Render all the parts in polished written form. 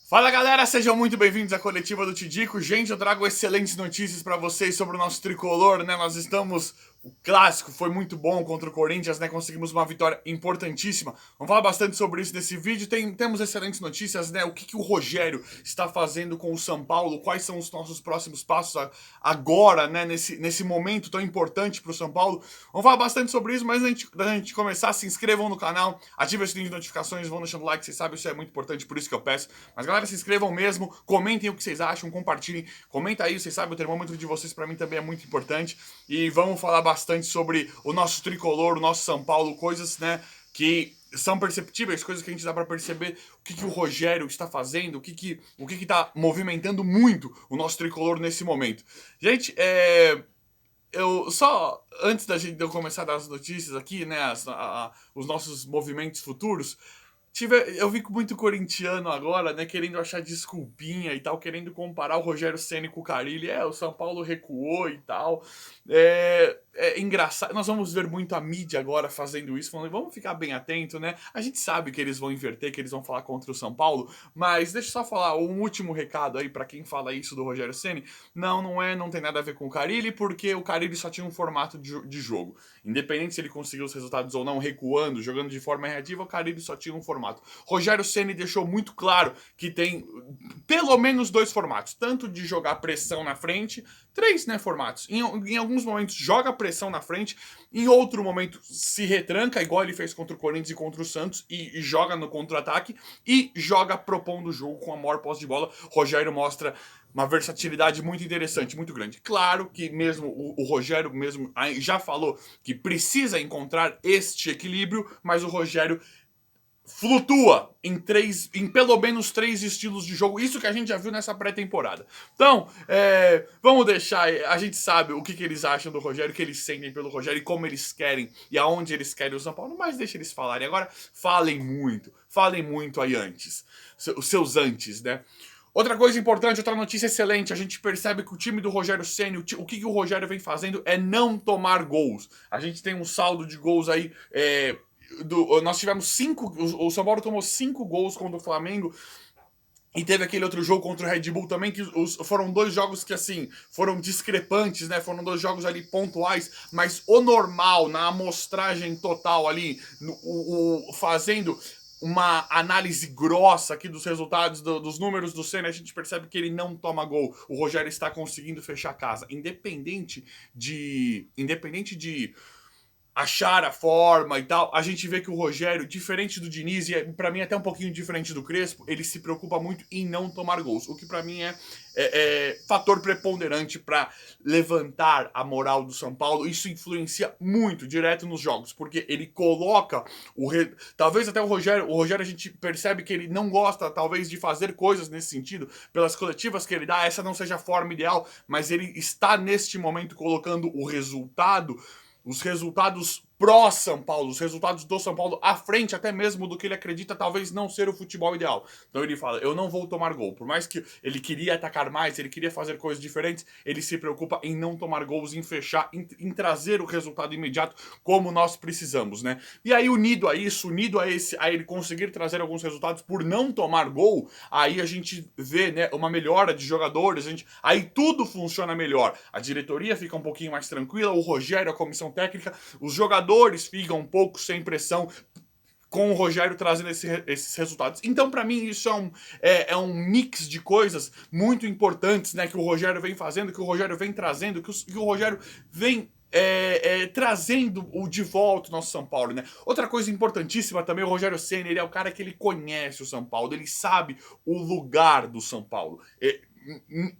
Fala galera, sejam muito bem-vindos à coletiva do Tidico. Gente, eu trago excelentes notícias para vocês sobre o nosso tricolor, né? Nós estamos. O clássico foi muito bom contra o Corinthians, né? Conseguimos uma vitória importantíssima. Vamos falar bastante sobre isso nesse vídeo. Temos excelentes notícias, né? O que o Rogério está fazendo com o São Paulo? Quais são os nossos próximos passos agora, né? Nesse momento tão importante para o São Paulo. Vamos falar bastante sobre isso, mas antes da gente começar, se inscrevam no canal, ativem o sininho de notificações, vão deixando like, vocês sabem, isso é muito importante, por isso que eu peço. Mas galera, se inscrevam mesmo, comentem o que vocês acham, compartilhem, comenta aí, vocês sabem, o termômetro de vocês para mim também é muito importante. E vamos falar bastante sobre o nosso tricolor, o nosso São Paulo, coisas, né, que são perceptíveis, coisas que a gente dá para perceber o que o Rogério está fazendo, o que está movimentando muito o nosso tricolor nesse momento. Gente, eu só, antes de eu começar a dar as notícias aqui, né, os nossos movimentos futuros, eu vi muito corintiano agora, né, querendo achar desculpinha e tal, querendo comparar o Rogério Ceni com o Carille. O São Paulo recuou e tal. É engraçado. Nós vamos ver muito a mídia agora fazendo isso, falando, vamos ficar bem atento, né? A gente sabe que eles vão inverter, que eles vão falar contra o São Paulo, mas deixa eu só falar um último recado aí para quem fala isso do Rogério Ceni. Não tem nada a ver com o Carille, porque o Carille só tinha um formato de jogo. Independente se ele conseguiu os resultados ou não, recuando, jogando de forma reativa, o Carille só tinha um formato. Rogério Ceni deixou muito claro que tem pelo menos dois formatos, tanto de jogar pressão na frente, três, né, formatos. Em alguns momentos joga pressão na frente, em outro momento se retranca, igual ele fez contra o Corinthians e contra o Santos, e joga no contra-ataque, e joga propondo o jogo com a maior posse de bola. Rogério mostra uma versatilidade muito interessante, muito grande. Claro que mesmo o Rogério mesmo já falou que precisa encontrar este equilíbrio, mas o Rogério flutua em pelo menos três estilos de jogo. Isso que a gente já viu nessa pré-temporada. Então, vamos deixar. A gente sabe o que eles acham do Rogério, o que eles sentem pelo Rogério e como eles querem e aonde eles querem o São Paulo. Mas deixa eles falarem. Agora, falem muito aí antes. Os seus antes, né? Outra coisa importante, outra notícia excelente, a gente percebe que o time do Rogério Ceni, o que o Rogério vem fazendo é não tomar gols. A gente tem um saldo de gols aí, nós tivemos o São Paulo tomou 5 gols contra o Flamengo, e teve aquele outro jogo contra o Red Bull também, que foram dois jogos que, assim, foram discrepantes, né? Foram dois jogos ali pontuais, mas o normal, na amostragem total ali, fazendo uma análise grossa aqui dos resultados, dos números do Ceni, a gente percebe que ele não toma gol. O Rogério está conseguindo fechar a casa. Independente de achar a forma e tal, a gente vê que o Rogério, diferente do Diniz, e pra mim até um pouquinho diferente do Crespo, ele se preocupa muito em não tomar gols, o que pra mim é fator preponderante pra levantar a moral do São Paulo. Isso influencia muito direto nos jogos, porque ele coloca talvez até o Rogério a gente percebe que ele não gosta talvez de fazer coisas nesse sentido, pelas coletivas que ele dá, essa não seja a forma ideal, mas ele está neste momento colocando os resultados pró-São Paulo, os resultados do São Paulo à frente até mesmo do que ele acredita talvez não ser o futebol ideal. Então ele fala, eu não vou tomar gol. Por mais que ele queria atacar mais, ele queria fazer coisas diferentes, ele se preocupa em não tomar gols, em fechar, em trazer o resultado imediato como nós precisamos, né? E aí unido a isso, a ele conseguir trazer alguns resultados por não tomar gol, aí a gente vê, né, uma melhora de jogadores, aí tudo funciona melhor. A diretoria fica um pouquinho mais tranquila, o Rogério, a comissão técnica, os jogadores ficam um pouco sem pressão com o Rogério trazendo esses resultados. Então, para mim, isso é um mix de coisas muito importantes, né, que o Rogério vem fazendo, que o Rogério vem trazendo, que o Rogério vem trazendo de volta o nosso São Paulo, né? Outra coisa importantíssima também, o Rogério Ceni, ele é o cara que ele conhece o São Paulo, ele sabe o lugar do São Paulo.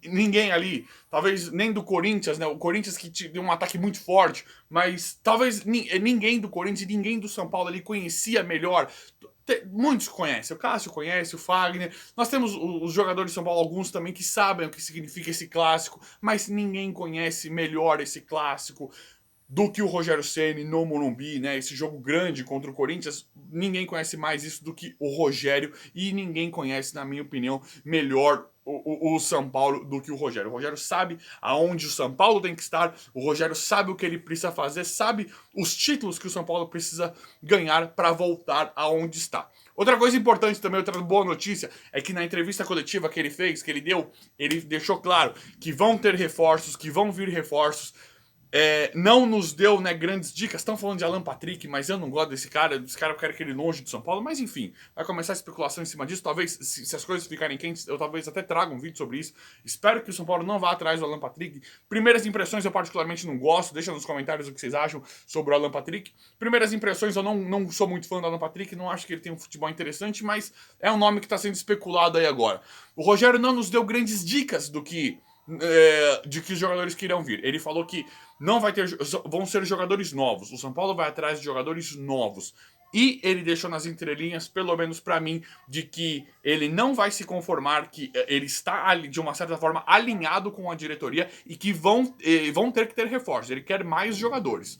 Ninguém ali, talvez nem do Corinthians, né? O Corinthians que deu um ataque muito forte, mas talvez ninguém do Corinthians e ninguém do São Paulo ali conhecia melhor. Muitos conhecem, o Cássio conhece, o Fagner. Nós temos os jogadores de São Paulo, alguns também que sabem o que significa esse clássico, mas ninguém conhece melhor esse clássico do que o Rogério Ceni no Morumbi, né? Esse jogo grande contra o Corinthians, ninguém conhece mais isso do que o Rogério e ninguém conhece, na minha opinião, melhor o São Paulo do que o Rogério. O Rogério sabe aonde o São Paulo tem que estar, o Rogério sabe o que ele precisa fazer, sabe os títulos que o São Paulo precisa ganhar para voltar aonde está. Outra coisa importante também, outra boa notícia, é que na entrevista coletiva que ele fez, que ele deu, ele deixou claro que vão ter reforços, que vão vir reforços. Não nos deu, né, grandes dicas. Estão falando de Alan Patrick, mas eu não gosto desse cara. Esse cara eu quero que ele longe do São Paulo. Mas enfim, vai começar a especulação em cima disso. Talvez, se as coisas ficarem quentes, eu talvez até traga um vídeo sobre isso. Espero que o São Paulo não vá atrás do Alan Patrick. Primeiras impressões eu particularmente não gosto. Deixa nos comentários o que vocês acham sobre o Alan Patrick. Primeiras impressões, eu não sou muito fã do Alan Patrick. Não acho que ele tem um futebol interessante, mas é um nome que está sendo especulado aí agora. O Rogério não nos deu grandes dicas de que os jogadores que irão vir. Ele falou que não vai ter, vão ser jogadores novos. O São Paulo vai atrás de jogadores novos. E ele deixou nas entrelinhas, pelo menos pra mim, de que ele não vai se conformar, que ele está, de uma certa forma, alinhado com a diretoria e que vão ter que ter reforços. Ele quer mais jogadores.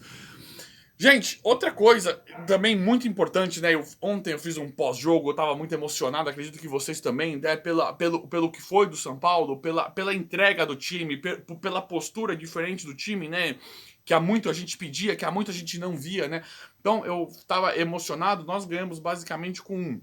Gente, outra coisa também muito importante, né? Ontem eu fiz um pós-jogo, eu tava muito emocionado, acredito que vocês também, né? Pelo que foi do São Paulo, pela entrega do time, pela postura diferente do time, né? Que há muito a gente pedia, que há muito a gente não via, né? Então eu tava emocionado, nós ganhamos basicamente com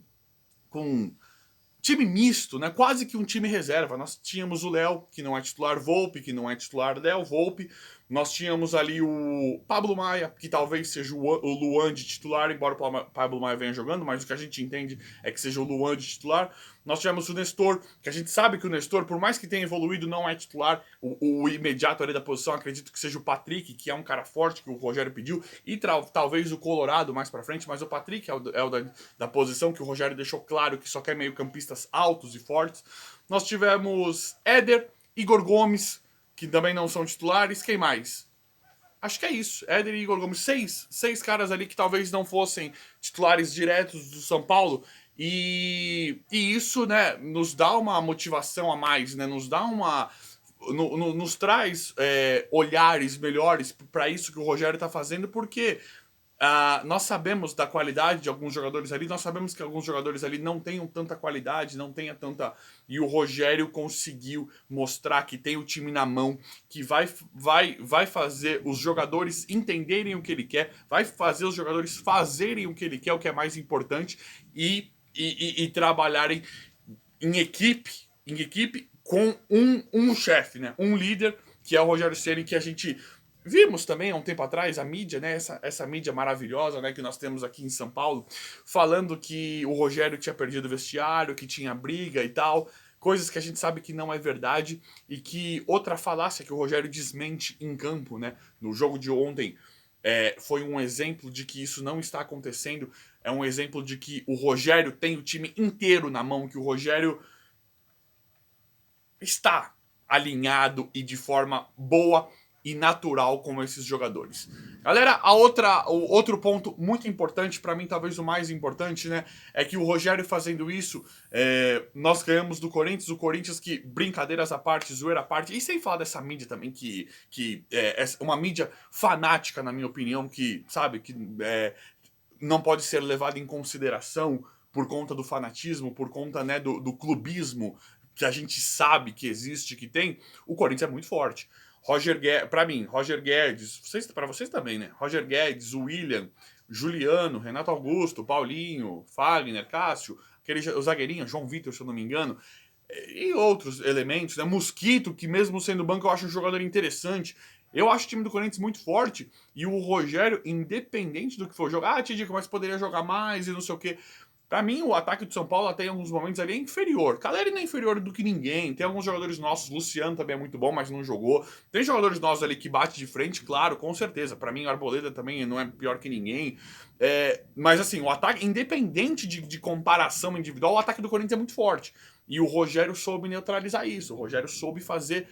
time misto, né? Quase que um time reserva. Nós tínhamos o Léo, que não é titular, Volpe, que não é titular, Léo, Volpe. Nós tínhamos ali o Pablo Maia, que talvez seja o Luan de titular, embora o Pablo Maia venha jogando, mas o que a gente entende é que seja o Luan de titular. Nós tivemos o Nestor, que a gente sabe que o Nestor, por mais que tenha evoluído, não é titular. O imediato ali da posição, acredito que seja o Patrick, que é um cara forte, que o Rogério pediu, e talvez o Colorado mais pra frente, mas o Patrick é o da posição que o Rogério deixou claro que só quer meio campistas altos e fortes. Nós tivemos Éder, Igor Gomes, que também não são titulares. Quem mais? Acho que é isso. Éder e Igor Gomes. Seis caras ali que talvez não fossem titulares diretos do São Paulo. E isso, né, nos dá uma motivação a mais, né? Nos dá uma... nos traz olhares melhores para isso que o Rogério está fazendo, porque nós sabemos da qualidade de alguns jogadores ali, nós sabemos que alguns jogadores ali não tenham tanta qualidade, não tenha tanta... E o Rogério conseguiu mostrar que tem o time na mão, que vai fazer os jogadores entenderem o que ele quer, vai fazer os jogadores fazerem o que ele quer, o que é mais importante, e trabalharem em equipe com um chefe, né? Um líder, que é o Rogério Ceni, que a gente... Vimos também há um tempo atrás a mídia, né, essa mídia maravilhosa, né, que nós temos aqui em São Paulo, falando que o Rogério tinha perdido o vestiário, que tinha briga e tal, coisas que a gente sabe que não é verdade, e que outra falácia que o Rogério desmente em campo, né, no jogo de ontem, foi um exemplo de que isso não está acontecendo, é um exemplo de que o Rogério tem o time inteiro na mão, que o Rogério está alinhado e de forma boa e natural com esses jogadores. Galera, o outro ponto muito importante, para mim talvez o mais importante, né, é que o Rogério fazendo isso, nós ganhamos do Corinthians, o Corinthians que, brincadeiras à parte, zoeira à parte, e sem falar dessa mídia também, que é uma mídia fanática, na minha opinião, que, sabe, que não pode ser levada em consideração por conta do fanatismo, por conta, né, do clubismo que a gente sabe que existe, que tem. O Corinthians é muito forte. Pra mim, Roger Guedes, para vocês também, né? Roger Guedes, William, Juliano, Renato Augusto, Paulinho, Fagner, Cássio, o zagueirinho, João Vitor, se eu não me engano, e outros elementos, né? Mosquito, que mesmo sendo banco eu acho um jogador interessante. Eu acho o time do Corinthians muito forte, e o Rogério, independente do que for jogar, Tidico, mas poderia jogar mais e não sei o quê. Pra mim, o ataque do São Paulo até em alguns momentos ali é inferior. Caleri não é inferior do que ninguém. Tem alguns jogadores nossos, Luciano também é muito bom, mas não jogou. Tem jogadores nossos ali que bate de frente, claro, com certeza. Pra mim, o Arboleda também não é pior que ninguém. Mas assim, o ataque, independente de comparação individual, o ataque do Corinthians é muito forte. E o Rogério soube neutralizar isso. O Rogério soube fazer...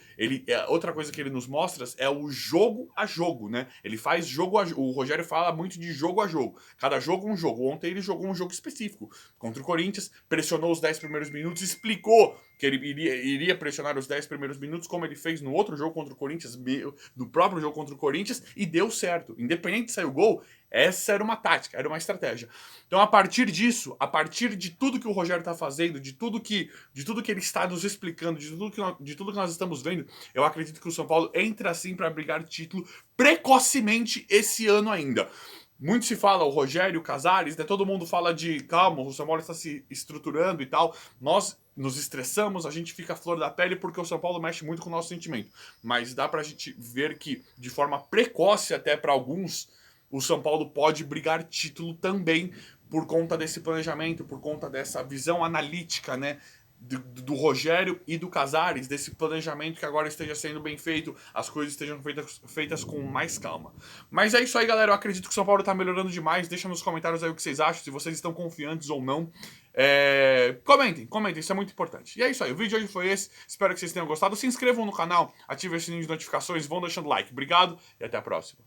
outra coisa que ele nos mostra é o jogo a jogo, né? Ele faz jogo a jogo. O Rogério fala muito de jogo a jogo. Cada jogo um jogo. Ontem ele jogou um jogo específico contra o Corinthians, pressionou os 10 primeiros minutos, explicou que ele iria pressionar os 10 primeiros minutos, como ele fez no outro jogo contra o Corinthians, no próprio jogo contra o Corinthians, e deu certo. Independente de sair o gol, essa era uma tática, era uma estratégia. Então, a partir disso, a partir de tudo que o Rogério está fazendo, de tudo que ele está nos explicando, de tudo que nós estamos vendo, eu acredito que o São Paulo entra assim para brigar título precocemente esse ano ainda. Muito se fala, o Rogério, o Casares, né? Todo mundo fala de calma, o São Paulo está se estruturando e tal. Nós nos estressamos, a gente fica à flor da pele porque o São Paulo mexe muito com o nosso sentimento. Mas dá pra gente ver que, de forma precoce até para alguns, o São Paulo pode brigar título também por conta desse planejamento, por conta dessa visão analítica, né? Do Rogério e do Casares, desse planejamento que agora esteja sendo bem feito, as coisas estejam feitas com mais calma. Mas é isso aí, galera. Eu acredito que o São Paulo tá melhorando demais. Deixa nos comentários aí o que vocês acham, se vocês estão confiantes ou não. Comentem, isso é muito importante. E é isso aí, o vídeo de hoje foi esse. Espero que vocês tenham gostado. Se inscrevam no canal, ativem o sininho de notificações, vão deixando like. Obrigado e até a próxima.